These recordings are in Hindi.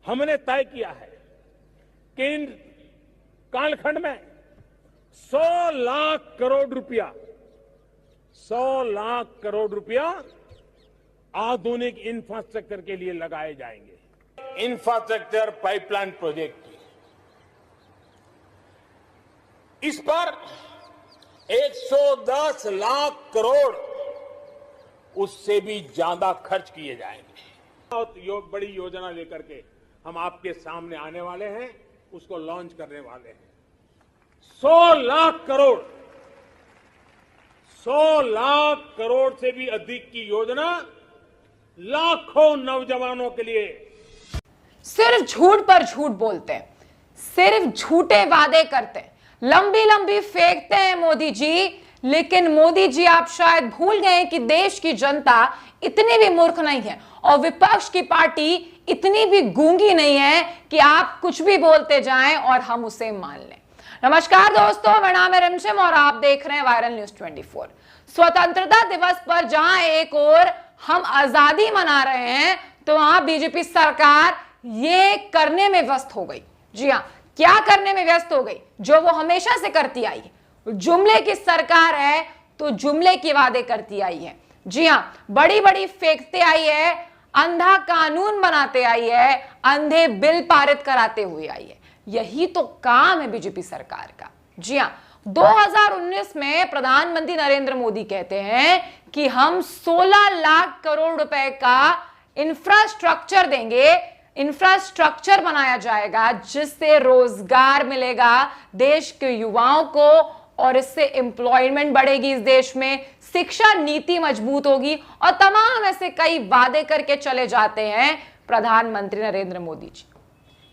हमने तय किया है कि इन कालखंड में 100 लाख करोड़ रुपया आधुनिक इंफ्रास्ट्रक्चर के लिए लगाए जाएंगे। इंफ्रास्ट्रक्चर पाइपलाइन प्रोजेक्ट की इस पर 110 लाख करोड़ उससे भी ज्यादा खर्च किए जाएंगे। बहुत बड़ी योजना लेकर के हम आपके सामने आने वाले हैं, उसको लॉन्च करने वाले हैं। 100 लाख करोड़ से भी अधिक की योजना लाखों नौजवानों के लिए। सिर्फ झूठ पर झूठ बोलते हैं, सिर्फ झूठे वादे करते हैं, लंबी लंबी फेंकते हैं मोदी जी। लेकिन मोदी जी आप शायद भूल गए कि देश की जनता इतनी भी मूर्ख नहीं है और विपक्ष की पार्टी इतनी भी गूंगी नहीं है कि आप कुछ भी बोलते जाएं और हम उसे मान लें। नमस्कार दोस्तों, मेरा नाम है रिमझिम और आप देख रहे हैं वायरल न्यूज 24। स्वतंत्रता दिवस पर जहां एक ओर हम आजादी मना रहे हैं तो वहां बीजेपी सरकार ये करने में व्यस्त हो गई। जी हाँ, क्या करने में व्यस्त हो गई? जो वो हमेशा से करती आई है। जुमले की सरकार है तो जुमले की वादे करती आई है। जी हाँ, बड़ी बड़ी फेंकते आई है, अंधा कानून बनाते आई है, अंधे बिल पारित कराते हुए आई है। यही तो काम है बीजेपी सरकार का। जी हाँ, 2019 में प्रधानमंत्री नरेंद्र मोदी कहते हैं कि हम 16 लाख करोड़ रुपए का इंफ्रास्ट्रक्चर देंगे, इंफ्रास्ट्रक्चर बनाया जाएगा जिससे रोजगार मिलेगा देश के युवाओं को और इससे एम्प्लॉयमेंट बढ़ेगी इस देश में, शिक्षा नीति मजबूत होगी और तमाम ऐसे कई वादे करके चले जाते हैं प्रधानमंत्री नरेंद्र मोदी जी।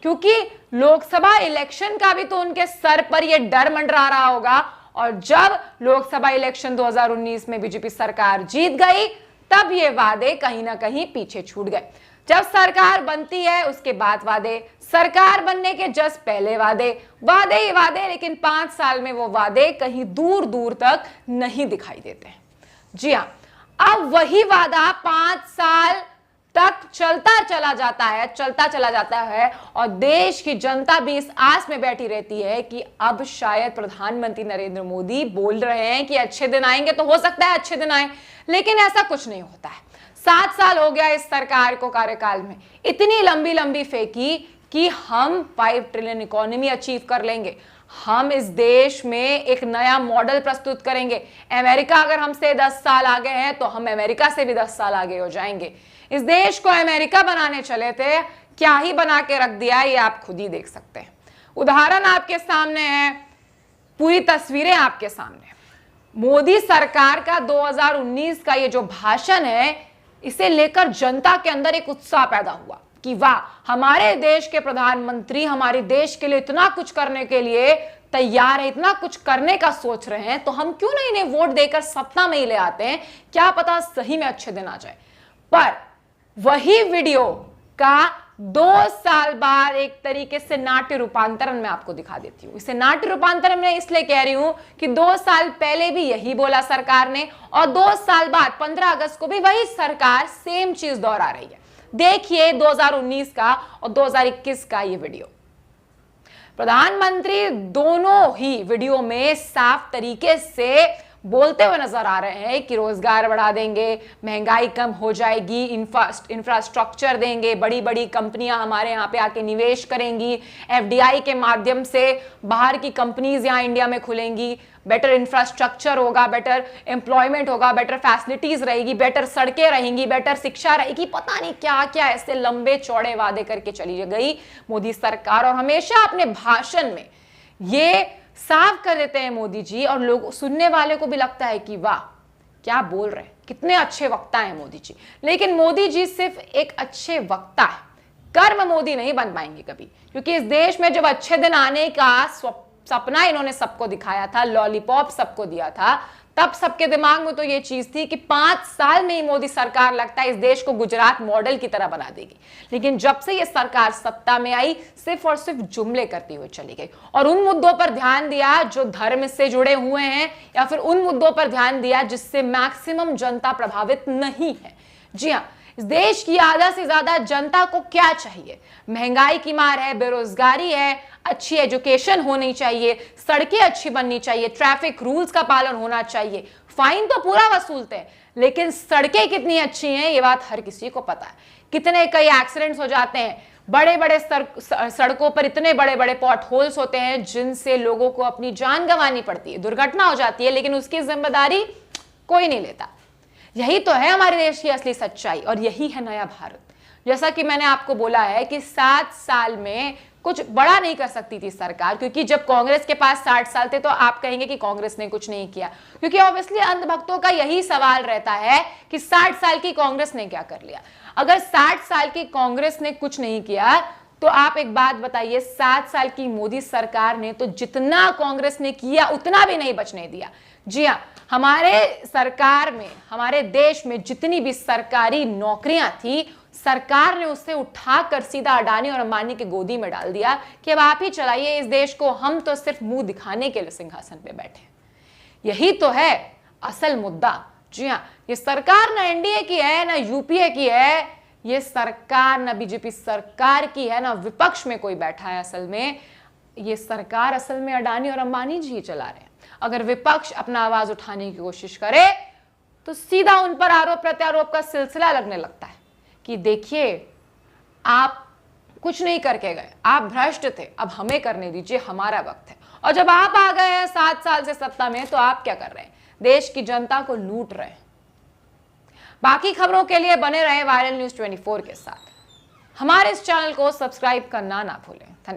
क्योंकि लोकसभा इलेक्शन का भी तो उनके सर पर यह डर मंडरा रहा होगा और जब लोकसभा इलेक्शन 2019 में बीजेपी सरकार जीत गई तब ये वादे कहीं ना कहीं पीछे छूट गए। जब सरकार बनती है उसके बाद वादे, सरकार बनने के जस्ट पहले वादे ही वादे, लेकिन 5 साल में वो वादे कहीं दूर दूर तक नहीं दिखाई देते हैं। जी हाँ, अब वही वादा 5 साल तक चलता चला जाता है और देश की जनता भी इस आस में बैठी रहती है कि अब शायद प्रधानमंत्री नरेंद्र मोदी बोल रहे हैं कि अच्छे दिन आएंगे, तो हो सकता है अच्छे दिन आए, लेकिन ऐसा कुछ नहीं होता है। 7 साल हो गया इस सरकार को कार्यकाल में, इतनी लंबी लंबी फेंकी कि हम 5 ट्रिलियन इकोनॉमी अचीव कर लेंगे, हम इस देश में एक नया मॉडल प्रस्तुत करेंगे। अमेरिका अगर हमसे 10 साल आगे है तो हम अमेरिका से भी 10 साल आगे हो जाएंगे। इस देश को अमेरिका बनाने चले थे, क्या ही बना के रख दिया ये आप खुद ही देख सकते हैं। उदाहरण आपके सामने है, पूरी तस्वीरें आपके सामने। मोदी सरकार का 2019 का ये जो भाषण है, इसे लेकर जनता के अंदर एक उत्साह पैदा हुआ कि वाह, हमारे देश के प्रधानमंत्री हमारे देश के लिए इतना कुछ करने के लिए तैयार है, इतना कुछ करने का सोच रहे हैं, तो हम क्यों नहीं इन्हें वोट देकर सत्ता में ही ले आते हैं, क्या पता सही में अच्छे दिन आ जाए। पर वही वीडियो का 2 साल बाद एक तरीके से नाट्य रूपांतरण में आपको दिखा देती हूं। इसे नाट्य रूपांतरण में इसलिए कह रही हूं कि 2 साल पहले भी यही बोला सरकार ने और 2 साल बाद 15 अगस्त को भी वही सरकार सेम चीज दोहरा रही है। देखिए 2019 का और 2021 का ये वीडियो। प्रधानमंत्री दोनों ही वीडियो में साफ तरीके से बोलते हुए नजर आ रहे हैं कि रोजगार बढ़ा देंगे, महंगाई कम हो जाएगी, इंफ्रास्ट्रक्चर देंगे, बड़ी बड़ी कंपनियां हमारे यहाँ पे आके निवेश करेंगी, एफडीआई के माध्यम से बाहर की कंपनीज यहाँ इंडिया में खुलेंगी, बेटर इंफ्रास्ट्रक्चर होगा, बेटर एम्प्लॉयमेंट होगा, बेटर फैसिलिटीज रहेगी, बेटर सड़कें रहेंगी, बेटर शिक्षा रहेगी, पता नहीं क्या क्या ऐसे लंबे चौड़े वादे करके चली गई मोदी सरकार। और हमेशा अपने भाषण में ये साफ कर देते हैं मोदी जी और लोग सुनने वाले को भी लगता है कि वाह क्या बोल रहे हैं, कितने अच्छे वक्ता हैं मोदी जी। लेकिन मोदी जी सिर्फ एक अच्छे वक्ता है, कर्म मोदी नहीं बन पाएंगे कभी, क्योंकि इस देश में जब अच्छे दिन आने का सपना इन्होंने सबको दिखाया था, लॉलीपॉप सबको दिया था, तब सबके दिमाग में तो ये चीज थी कि 5 साल में ही मोदी सरकार लगता है इस देश को गुजरात मॉडल की तरह बना देगी। लेकिन जब से ये सरकार सत्ता में आई सिर्फ और सिर्फ जुमले करती हुई चली गई और उन मुद्दों पर ध्यान दिया जो धर्म से जुड़े हुए हैं या फिर उन मुद्दों पर ध्यान दिया जिससे मैक्सिमम जनता प्रभावित नहीं है। जी हाँ, इस देश की आधा से ज्यादा जनता को क्या चाहिए? महंगाई की मार है, बेरोजगारी है, अच्छी एजुकेशन होनी चाहिए, सड़कें अच्छी बननी चाहिए, ट्रैफिक रूल्स का पालन होना चाहिए। फाइन तो पूरा वसूलते हैं, लेकिन सड़कें कितनी अच्छी हैं ये बात हर किसी को पता है। कितने कई एक्सीडेंट्स हो जाते हैं, बड़े बड़े सड़कों पर इतने बड़े बड़े पॉट होल्स होते हैं जिनसे लोगों को अपनी जान गंवानी पड़ती है, दुर्घटना हो जाती है, लेकिन उसकी जिम्मेदारी कोई नहीं लेता। यही तो है हमारे देश की असली सच्चाई और यही है नया भारत। जैसा कि मैंने आपको बोला है कि 7 साल में कुछ बड़ा नहीं कर सकती थी सरकार, क्योंकि जब कांग्रेस के पास 60 साल थे तो आप कहेंगे कि कांग्रेस ने कुछ नहीं किया, क्योंकि ऑब्वियसली अंधभक्तों का यही सवाल रहता है कि 60 साल की कांग्रेस ने क्या कर लिया। अगर 60 साल की कांग्रेस ने कुछ नहीं किया तो आप एक बात बताइए, 7 साल की मोदी सरकार ने तो जितना कांग्रेस ने किया उतना भी नहीं बचने दिया। जी हाँ, हमारे सरकार में, हमारे देश में जितनी भी सरकारी नौकरियां थी, सरकार ने उससे उठाकर सीधा अडानी और अंबानी की गोदी में डाल दिया कि अब आप ही चलाइए इस देश को, हम तो सिर्फ मुंह दिखाने के लिए सिंहासन पे बैठे। यही तो है असल मुद्दा। जी हाँ, ये सरकार ना एनडीए की है, ना यूपीए की है, ये सरकार ना बीजेपी सरकार की है, ना विपक्ष में कोई बैठा है। असल में ये सरकार असल में अडानी और अंबानी जी ही चला रहे हैं। अगर विपक्ष अपना आवाज उठाने की कोशिश करे तो सीधा उन पर आरोप प्रत्यारोप का सिलसिला लगने लगता है कि देखिए आप कुछ नहीं करके गए, आप भ्रष्ट थे, अब हमें करने दीजिए, हमारा वक्त है। और जब आप आ गए हैं 7 साल से सत्ता में तो आप क्या कर रहे हैं? देश की जनता को लूट रहे हैं। बाकी खबरों के लिए बने रहे वायरल न्यूज 24 के साथ। हमारे इस चैनल को सब्सक्राइब करना ना भूलें। धन्यवाद।